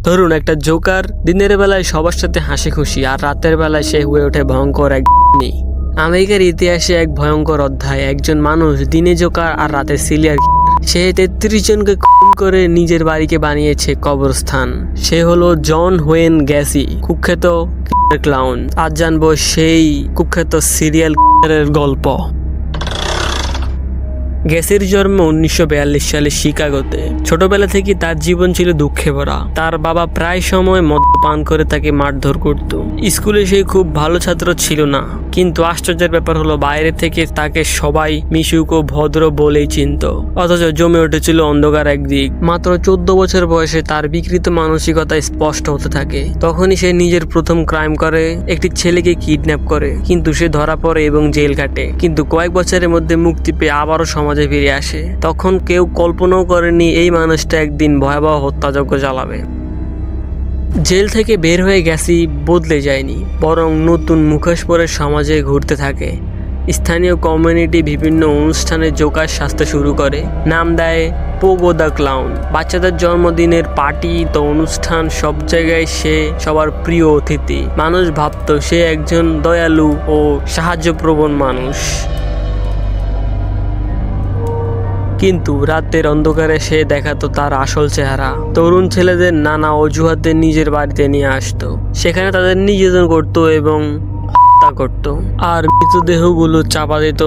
ধরুন একটা জোকার দিনের বেলায় সবার সাথে হাসি খুশি, আর রাতের বেলায় সে হয়ে ওঠে ভয়ঙ্কর এক নেই। আমেরিকার ইতিহাসে এক ভয়ঙ্কর অধ্যায়, একজন মানুষ দিনে জোকার আর রাতে সিরিয়াল। সে 33 জনকে খুন করে নিজের বাড়িকে বানিয়েছে কবরস্থান। সে হলো জন ওয়েন গ্যাসি, কুখ্যাত ক্লাউন। আজ জানবো সেই কুখ্যাত সিরিয়াল কিলারের গল্প। গ্যাসির জন্ম 1942 সালে শিকাগোতে। ছোটবেলা থেকে তার জীবন ছিল দুঃখে ভরা। তার বাবা প্রায় সময় মদ্যপান করে তাকে মারধর করত। স্কুলে সে খুব ভালো ছাত্র ছিল না, কিন্তু আশ্চর্যের ব্যাপার হলো বাইরে থেকে তাকে সবাই মিশুক ও ভদ্র বলেই চিনত। অথচ জমে উঠেছিল অন্ধকার একদিক। মাত্র 14 বছর বয়সে তার বিকৃত মানসিকতা স্পষ্ট হতে থাকে। তখনই সে নিজের প্রথম ক্রাইম করে, একটি ছেলেকে কিডন্যাপ করে। কিন্তু সে ধরা পড়ে এবং জেল কাটে, কিন্তু কয়েক বছরের মধ্যে মুক্তি পেয়ে আবারও সমাজে ফিরে আসে। তখন কেউ কল্পনাও করেনি এই মানুষটা একদিন ভয়াবহ হত্যাযজ্ঞ চালাবে। জেল থেকে বের হয়ে গ্যাসি বদলে যায়নি, বরং নতুন মুখোশ পরে সমাজে ঘুরতে থাকে। স্থানীয় কমিউনিটি বিভিন্ন অনুষ্ঠানে জোকার সাজতে শুরু করে, নাম দেয় পোগো দ্য ক্লাউন। বাচ্চাদের জন্মদিনের পার্টি তো অনুষ্ঠান, সব জায়গায় সে সবার প্রিয় অতিথি। মানুষ ভাবত সে একজন দয়ালু ও সাহায্যপ্রবণ মানুষ, কিন্তু রাতের অন্ধকারে সে দেখাতো তার আসল চেহারা। তরুণ ছেলেদের নানা অজুহাতে নিজের বাড়িতে নিয়ে আসতো, সেখানে তাদের নির্যাতন করতো এবং হত্যা করতো, আর মৃতদেহগুলো চাপা দিত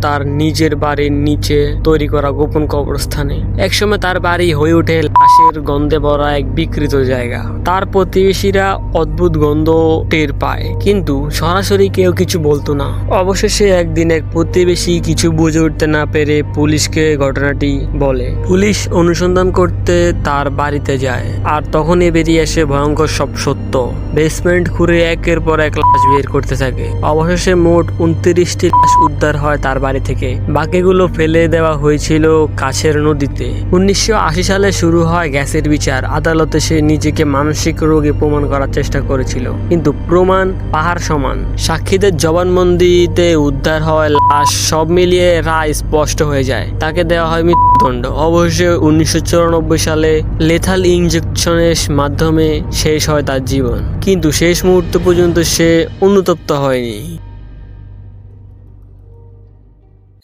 তার নিজের বাড়ির নিচে তৈরি করা গোপন কবরস্থানে। একসময় তার বাড়ি হয়ে ওঠে লাশের গন্ধে ভরা এক বিকৃত জায়গা। তার প্রতিবেশীরা অদ্ভুত গন্ধ টের পায়, কিন্তু সরাসরি কেউ কিছু বলতো না। অবশেষে একদিন এক প্রতিবেশী কিছু বুঝে উঠতে না পেরে পুলিশকে ঘটনাটি বলে। পুলিশ অনুসন্ধান করতে তার বাড়িতে যায়, আর তখনই বেরিয়ে আসে ভয়ঙ্কর সব সত্য। বেসমেন্ট খুঁড়ে একের পর এক লাশ বের করতে থাকে। অবশেষে মোট 29টি লাশ উদ্ধার হয় তার বাড়ি থেকে। বাকিগুলো ফেলে দেওয়া হয়েছিল কাছের নদীতে। 1980 সালে শুরু হয় গ্যাসের বিচার। আদালতে সে নিজেকে মানসিক রোগী প্রমাণ করার চেষ্টা করেছিল, কিন্তু প্রমাণ পাহাড় সমান। সাক্ষীদের জবানবন্দিতে উদ্ধার হয় লাশ, সব মিলিয়ে রায় স্পষ্ট হয়ে যায়। তাকে দেওয়া হয় মৃত্যুদণ্ড। অবশেষে 1994 সালে লেথাল ইনজেকশনের মাধ্যমে শেষ হয় তার জীবন, কিন্তু শেষ মুহূর্ত পর্যন্ত সে অনুতপ্ত হয়নি।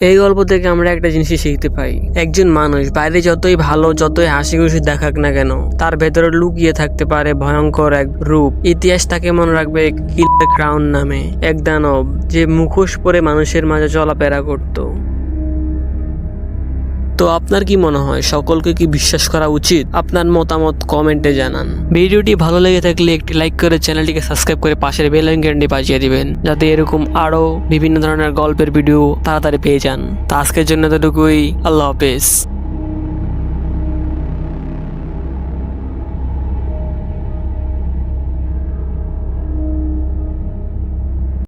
এই গল্প থেকে আমরা একটা জিনিসই শিখতে পাই, একজন মানুষ বাইরে যতই ভালো, যতই হাসি খুশি দেখাক না কেন, তার ভেতরে লুকিয়ে থাকতে পারে ভয়ঙ্কর এক রূপ। ইতিহাস তাকে মনে রাখবে কিলার ক্লাউন নামে, এক দানব যে মুখোশ পরে মানুষের মাঝে চলাফেরা করত। তো আপনার কি মনে হয়, সকলকে কি বিশ্বাস করা উচিত? আপনার মতামত কমেন্টে জানান। ভিডিওটি ভালো লেগে থাকলে একটি লাইক করে চ্যানেলটিকে সাবস্ক্রাইব করে পাশের বেল আইকনটি বাজিয়ে দিবেন, যাতে এরকম আরো বিভিন্ন ধরনের গল্পের ভিডিও তাড়াতাড়ি পেয়ে যান। তা আজকের জন্য এতটুকুই। আল্লাহ হাফেজ।